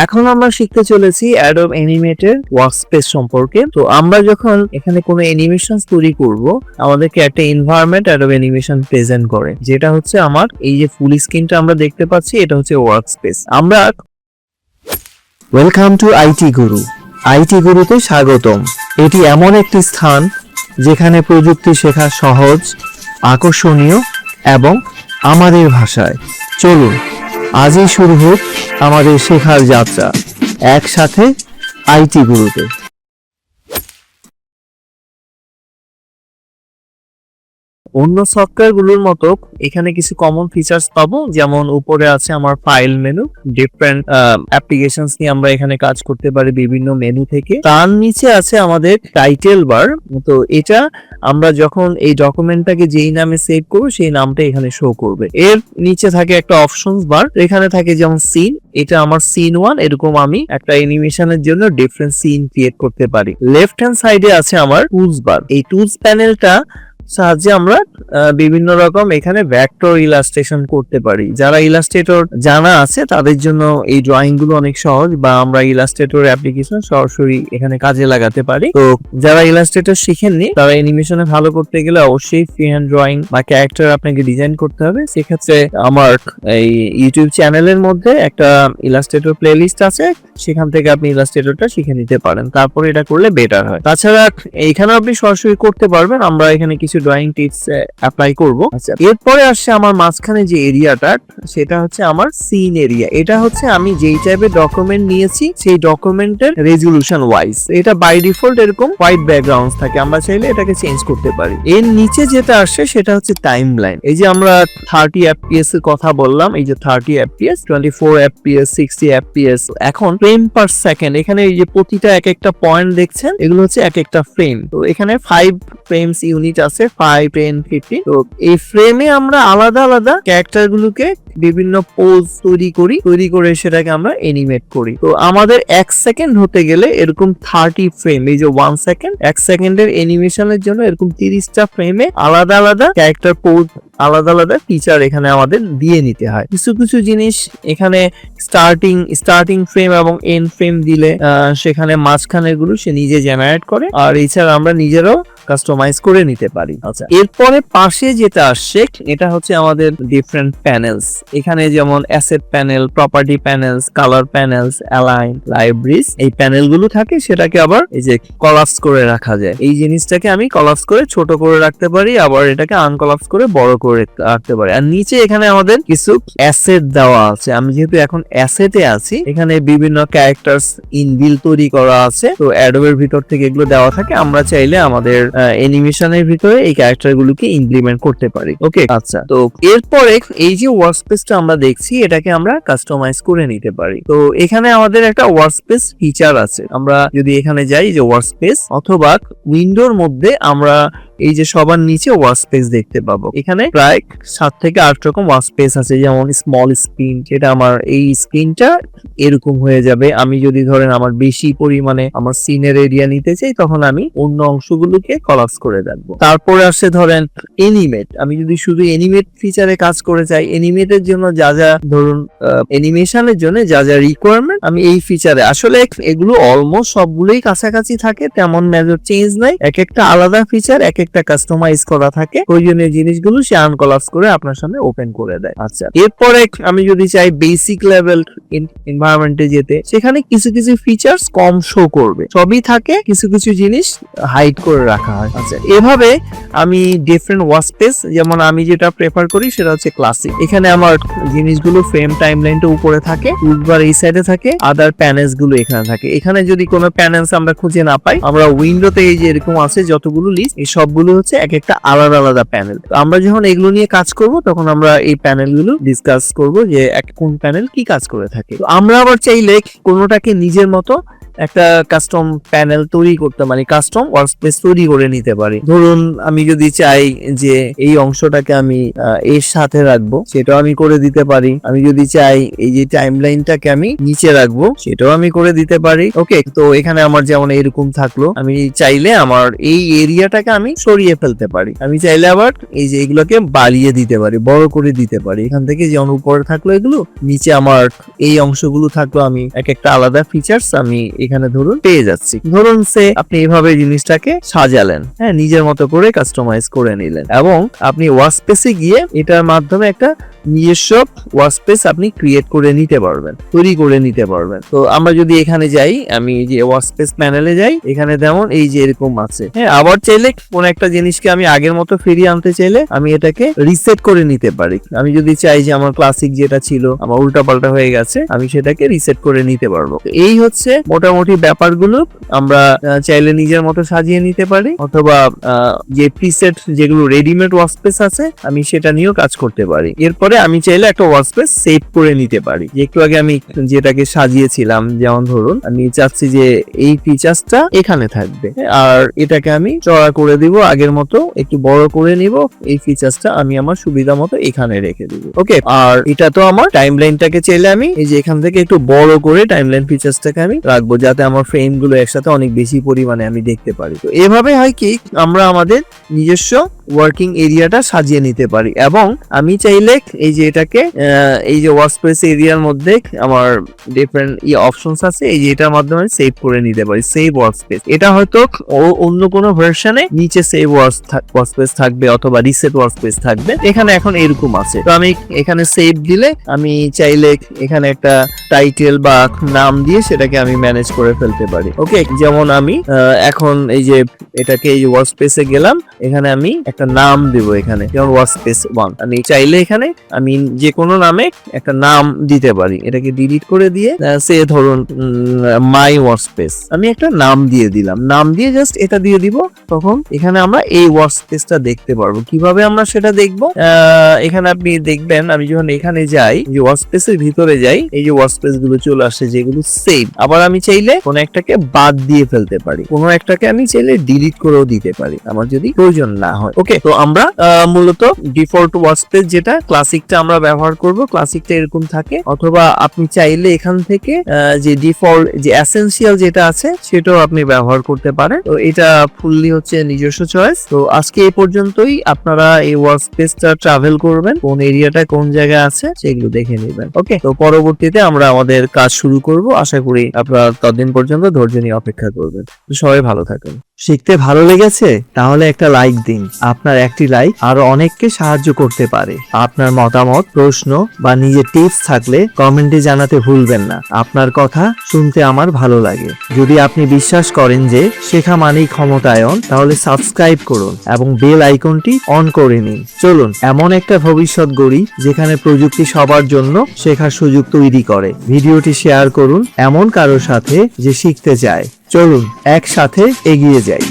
এখন আমরা শিখতে চলেছি অ্যাডোব অ্যানিমেটের ওয়ার্কস্পেস সম্পর্কে। তো আমরা যখন এখানে কোনো অ্যানিমেশন তৈরি করব, আমাদেরকে একটা এনভায়রনমেন্ট অ্যাডোব অ্যানিমেশন প্রেজেন্ট করে, যেটা হচ্ছে আমার এই যে ফুল স্ক্রিনটা আমরা দেখতে পাচ্ছি, এটা হচ্ছে ওয়ার্কস্পেস। আমরা welcome to IT Guru. IT গুরুতে স্বাগতম। এটি এমন একটি স্থান যেখানে প্রযুক্তি শেখা সহজ, আকর্ষণীয় এবং আমাদের ভাষায়। চলুন আজই শুরু হোক আমাদের শেখার যাত্রা একসাথে আইটি গুরুতে। অন্য সফটওয়্যারগুলোর মতো এখানে কিছু কমন ফিচার্স পাবো, যেমন উপরে আছে আমার ফাইল মেনু, ডিফারেন্ট অ্যাপ্লিকেশনস নিয়ে আমরা এখানে কাজ করতে পারি বিভিন্ন মেনু থেকে। তার নিচে আছে আমাদের টাইটেল বার। তো এটা আমরা যখন এই ডকুমেন্টটাকে যেই নামে সেভ করব সেই নামটা এখানে শো করবে। এর নিচে থাকে একটা অপশনস বার, এখানে থাকে যেমন সিন, এটা আমার সিন 1, এরকম আমি একটা অ্যানিমেশনের জন্য ডিফারেন্ট সিন ক্রিয়েট করতে পারি। লেফট হ্যান্ড সাইডে আছে আমার টুলস বার। এই টুলস প্যানেলটা সাহায্যে আমরা বিভিন্ন রকম এখানে ভেক্টর ইলাস্ট্রেশন করতে পারি। যারা ইলাস্ট্রেটর জানা আছে তাদের জন্য এই ড্রয়িং গুলো অনেক সহজ, বা আমরা ইলাস্ট্রেটর অ্যাপ্লিকেশন সরাসরি এখানে কাজে লাগাতে পারি। তো যারা ইলাস্ট্রেটর শিখেননি, তারা অ্যানিমেশনে ভালো করতে গেলে অবশ্যই ফ্রি হ্যান্ড ড্রয়িং বা ক্যারেক্টার আপনাকে ডিজাইন করতে হবে। সেক্ষেত্রে আমার এই ইউটিউব চ্যানেলের মধ্যে একটা ইলাস্ট্রেটর প্লেলিস্ট আছে, সেখান থেকে আপনি ইলাস্ট্রেটরটা শিখে নিতে পারেন, তারপর এটা করলে বেটার হয়। তাছাড়া এইখানে আপনি সরাসরি করতে পারবেন। আমরা এখানে কিছু ড্রয়িং টিপস অ্যাপ্লাই করব। আচ্ছা, এরপরে আসছে আমার মাঝখানে যে এরিয়াটা, সেটা হচ্ছে আমার সিন এরিয়া। এটা হচ্ছে আমি যেই টাইপের ডকুমেন্ট নিয়েছি সেই ডকুমেন্টের রেজোলিউশন ওয়াইজ। এটা বাই ডিফল্ট এরকম হোয়াইট ব্যাকগ্রাউন্ড থাকে, আমরা চাইলে এটাকে চেঞ্জ করতে পারি। এর নিচে যেটা আসছে সেটা হচ্ছে টাইমলাইন। এই যে আমরা 30 fps এর কথা বললাম, এই যে 30 fps, 24 fps, 60 fps, এখন ফ্রেম পার সেকেন্ড। এখানে এই যে প্রতিটা এক একটা পয়েন্ট দেখছেন, এগুলো হচ্ছে এক একটা ফ্রেম। তো এখানে 5 ফ্রেমস ইউনিট আছে, 5, 10, 50। তো এই ফ্রেমে আমরা আলাদা আলাদা ক্যারেক্টার গুলোকে বিভিন্ন পোজ তৈরি করে সেটাকে আমরা এনিমেট করি। তো আমাদের 1 সেকেন্ড হতে গেলে এরকম 30 ফ্রেম, এই যে 1 সেকেন্ড, 1 সেকেন্ডের এনিমেশনের জন্য এরকম 30টা ফ্রেমে আলাদা আলাদা ক্যারেক্টার পোজ, আলাদা আলাদা ফিচার এখানে আমাদের দিয়ে নিতে হয়। কিছু কিছু জিনিস এখানে স্টার্টিং ফ্রেম এবং এন্ড ফ্রেম দিলে সেখানে মাঝখানের গুলো সে নিজে জেনারেট করে, আর এছাড়া আমরা নিজেরাও কাস্টমাইজ করে নিতে পারি। আচ্ছা, এরপরে পাশে যেটা আসছে এটা হচ্ছে আমাদের ডিফারেন্ট প্যানেলস। এখানে যেমন asset panel, property panels, colour panels, align, libraries, এই প্যানেলগুলো থাকে। সেটাকে আবার এই যে কলাপস করে রাখা যায়। এই জিনিসটাকে আমি কলাপস করে ছোট করে রাখতে পারি, আবার এটাকে আনকলাপস করে বড় করে রাখতে পারি। আর নিচে এখানে আমাদের কিছু অ্যাসেট দেওয়া আছে। আমি যেহেতু এখন অ্যাসেটে আছি, এখানে বিভিন্ন ক্যারেক্টারস ইনবিল তৈরি করা আছে। তো অ্যাডোবের ভিতর থেকে এগুলো দেওয়া থাকে, আমরা চাইলে আমাদের অ্যানিমেশনের ভিতরে এই ক্যারেক্টারগুলোকে ইমপ্লিমেন্ট করতে পারি। ওকে, আচ্ছা, তো এরপরে এই যে ওয়ার্কস্পেসটা আমরা দেখছি, এটাকে আমরা কাস্টমাইজ করে নিতে পারি। তো এখানে আমাদের একটা ওয়ার্কস্পেস ফিচার আছে। আমরা যদি এখানে যাই যে ওয়ার্কস্পেস, অথবা উইন্ডোর মধ্যে আমরা এই যে সবার নিচে ওয়ার্কস্পেস দেখতে পাবো। এখানে প্রায় 7 থেকে 8 রকম ওয়ার্কস্পেস আছে। যেমন স্মল স্ক্রিন, যেটা আমার এই স্ক্রিনটা এরকম হয়ে যাবে। আমি যদি ধরেন আমার বেশি পরিমাণে আমার সিনের এরিয়া নিতে চাই, তখন আমি অন্য অংশগুলোকে কলাপস করে রাখবো। তারপরে আসছে ধরেন এনিমেট। আমি যদি শুধু এনিমেট ফিচারে কাজ করে চাই, এনিমেটের জন্য যা যা, ধরুন অ্যানিমেশনের জন্য যা যা রিকোয়ারমেন্ট, আমি এই ফিচারে, আসলে এগুলো অলমোস্ট সবগুলোই কাছাকাছি থাকে, তেমন মেজর চেঞ্জ নাই। এক একটা আলাদা ফিচার, এক একটা কাস্টমাইজ করা থাকে। প্রয়োজনীয় জিনিসগুলো সে আনকলাপস করে আপনার সামনে ওপেন করে দেয়। আচ্ছা, এরপরে আমি যদি চাই বেসিক লেভেল এনভায়রনমেন্টে যেতে, সেখানে কিছু কিছু ফিচার্স কম শো করবে, সবই থাকে, কিছু কিছু জিনিস হাইড করে রাখা হয়। আচ্ছা, এভাবে আমি ডিফারেন্ট ওয়ার্কস্পেস, যেমন আমি যেটা প্রেফার করি সেটা হচ্ছে ক্লাসিক। এখানে আমার জিনিসগুলো ফ্রেম টাইমলাইনটা উপরে থাকে, টুলবার এই সাইডে থাকে, আদার প্যানেলস গুলো এখানে থাকে। এখানে যদি কোনো প্যানেলস আমরা খুঁজে না পাই, আমরা উইন্ডোতে এই যে এরকম আছে যতগুলো লিস্ট, এই সবগুলো হচ্ছে এক একটা আলাদা আলাদা প্যানেল। আমরা যখন এগুলো নিয়ে কাজ করব, তখন আমরা এই প্যানেলগুলো ডিসকাস করব যে কোন প্যানেল কি কাজ করে থাকে। তো আমরা আবার চাইলে কোনোটাকে নিজের মতো একটা কাস্টম প্যানেল তৈরি করতে মানে কাস্টম ওয়ার্কস্পেস তৈরি করে নিতে পারি। ধরুন আমি যদি চাই যে এই অংশটাকে আমি এর সাথে রাখবো, সেটাও আমি করে দিতে পারি। আমি যদি চাই এই যে টাইমলাইনটাকে আমি নিচে রাখবো, সেটাও আমি করে দিতে পারি। ওকে, তো এখানে আমার যেমন এরকম থাকলো, আমি চাইলে আমার এই এরিয়াটাকে আমি সরিয়ে ফেলতে পারি। আমি চাইলে আবার এই যে এগুলোকে বাড়িয়ে দিতে পারি, বড় করে দিতে পারি। এখান থেকে যেমন উপরে থাকলো এগুলো, নিচে আমার এই অংশগুলো থাকলো, আমি একটা আলাদা ফিচার্স আমি এখানে ধরুন পেয়ে যাচ্ছি। ধরুন সে আপনি এইভাবে জিনিসটাকে সাজালেন, হ্যাঁ, নিজের মতো করে কাস্টমাইজ করে নিলেন, এবং আপনি ওয়ার্কস্পেসে গিয়ে এটার মাধ্যমে একটা নিজস্ব ওয়ার্কস্পেস আপনি ক্রিয়েট করে নিতে পারবেন, তৈরি করে নিতে পারবেন। তো আমরা যদি এখানে যাই, আমি যে ওয়ার্কস্পেস প্যানেলে যাই, এখানে যেমন এই যে এরকম আছে, হ্যাঁ, আবার চাইলে কোন একটা জিনিসকে আমি আগের মতো ফিরিয়ে আনতে চাইলে আমি এটাকে রিসেট করে নিতে পারি। আমি যদি চাই যে আমার ক্লাসিক যেটা ছিল আমার উল্টাপাল্টা হয়ে গেছে, আমি সেটাকে রিসেট করে নিতে পারবো। এই হচ্ছে মোটামুটি ব্যাপারগুলো। আমরা চাইলে নিজের মতো সাজিয়ে নিতে পারি, অথবা যে প্রিসেট যেগুলো রেডিমেড ওয়ার্কস্পেস আছে আমি সেটা নিয়েও কাজ করতে পারি। এরপরে আমি চাইলে একটা ওয়ার্কস্পেস সেভ করে নিতে পারি। একটু আগে আমি যেটাকে সাজিয়েছিলাম, যেমন ধরুন আমি চাচ্ছি যে এই ফিচারসটা এখানে থাকবে, আর এটাকে আমি চড়া করে দিব, আগের মতো একটু বড় করে নিব, এই ফিচারসটা আমি আমার সুবিধা মতো এখানে রেখে দিব। ওকে, আর এটা তো আমার টাইমলাইনটাকে চাইলে আমি এই যে এখান থেকে একটু বড় করে টাইমলাইন ফিচারসটাকে আমি রাখবো, যাতে আমার ফ্রেম গুলো একসাথে অনেক বেশি পরিমাণে আমি দেখতে পারি। তো এভাবে হয় কি, আমরা আমাদের নিজস্ব ওয়ার্কিং এরিয়াটা সাজিয়ে নিতে পারি। এবং আমি চাইলে এই যে এটাকে এই যে ওয়ার্কস্পেস এরিয়ার মধ্যে আমার ডিফারেন্ট অপশনস আছে, এই যে এটার মাধ্যমে সেভ করে নিতে পারি, সেভ ওয়ার্কস্পেস। এটা হয়তো অন্য কোনো ভার্সনে নিচে সেভ ওয়ার্কস্পেস থাকবে অথবা রিসেট ওয়ার্কস্পেস থাকবে, এখানে এখন এরকম আছে। তো আমি এখানে সেভ দিলে আমি চাইলে এখানে একটা টাইটেল বা নাম দিয়ে সেটাকে আমি ম্যানেজ করে ফেলতে পারি। ওকে, যেমন আমি এখন এই যে এটাকে এই ওয়ার্কস্পেসে গেলাম, এখানে আমি একটা নাম দেব, এখানে যেমন ওয়ার্কস্পেস 1। আমি চাইলে এখানে আমি যে কোনো নামে একটা নাম দিতে পারি। এটাকে ডিলিট করে দিয়ে সে ধরুন মাই ওয়ার্কস্পেস আমি একটা নাম দিয়ে দিলাম। নাম দিয়ে জাস্ট এটা দিয়ে দিব, তখন এখানে আমরা এই ওয়ার্কস্পেসটা দেখতে পারবো। কিভাবে আমরা সেটা দেখবো, এখানে আপনি দেখবেন আমি যখন এখানে যাই, যে ওয়ার্কস্পেসের ভিতরে যাই, এই যে ওয়ার্কস্পেস গুলো চলে আসে যেগুলো সেভ। আবার আমি চাইলে কোনো একটাকে বাদ দিয়ে ফেলতে পারি, কোনো একটাকে আমি চাইলে ডিলিট করেও দিতে পারি আমার যদি প্রয়োজন না হয়। ওকে, তো আমরা মূলত ডিফল্ট ওয়ার্কস্পেস যেটা ক্লাসিকটা আমরা ব্যবহার করব, ক্লাসিকটা এরকম থাকে। অথবা আপনি চাইলে এখান থেকে যে ডিফল্ট যে এসেনশিয়াল যেটা আছে সেটাও আপনি ব্যবহার করতে পারেন। তো এটা ফুললি হচ্ছে নিজস্ব চয়েস। তো আজকে এই পর্যন্তই। আপনারা এই ওয়ার্কস্পেসটা ট্রাভেল করবেন, কোন এরিয়াটা কোন জায়গায় আছে সেগুলো দেখে নেবেন। ওকে, তো পরবর্তীতে আমরা আমাদের কাজ শুরু করব। আশা করি আপনারা ততদিন পর্যন্ত ধৈর্য নিয়ে অপেক্ষা করবেন। সবাই ভালো থাকুন। শিখতে ভালো লেগেছে? তাহলে একটা লাইক দিন। আপনার একটি লাইক আরো অনেককে সাহায্য করতে পারে। আপনার মতামত, প্রশ্ন বা নিজের টিপস থাকলে কমেন্টে জানাতে ভুলবেন না। আপনার কথা শুনতে আমার ভালো লাগে। যদি আপনি বিশ্বাস করেন যে শেখা মানেই ক্ষমতায়ন, তাহলে সাবস্ক্রাইব করুন এবং বেল আইকনটি অন করে নিন। চলুন এমন একটা ভবিষ্যৎ গড়ি যেখানে প্রযুক্তি সবার জন্য শেখার সুযোগ তৈরি করে। ভিডিওটি শেয়ার করুন এমন কারোর সাথে যে শিখতে চায়। চলুন একসাথে এগিয়ে যাই।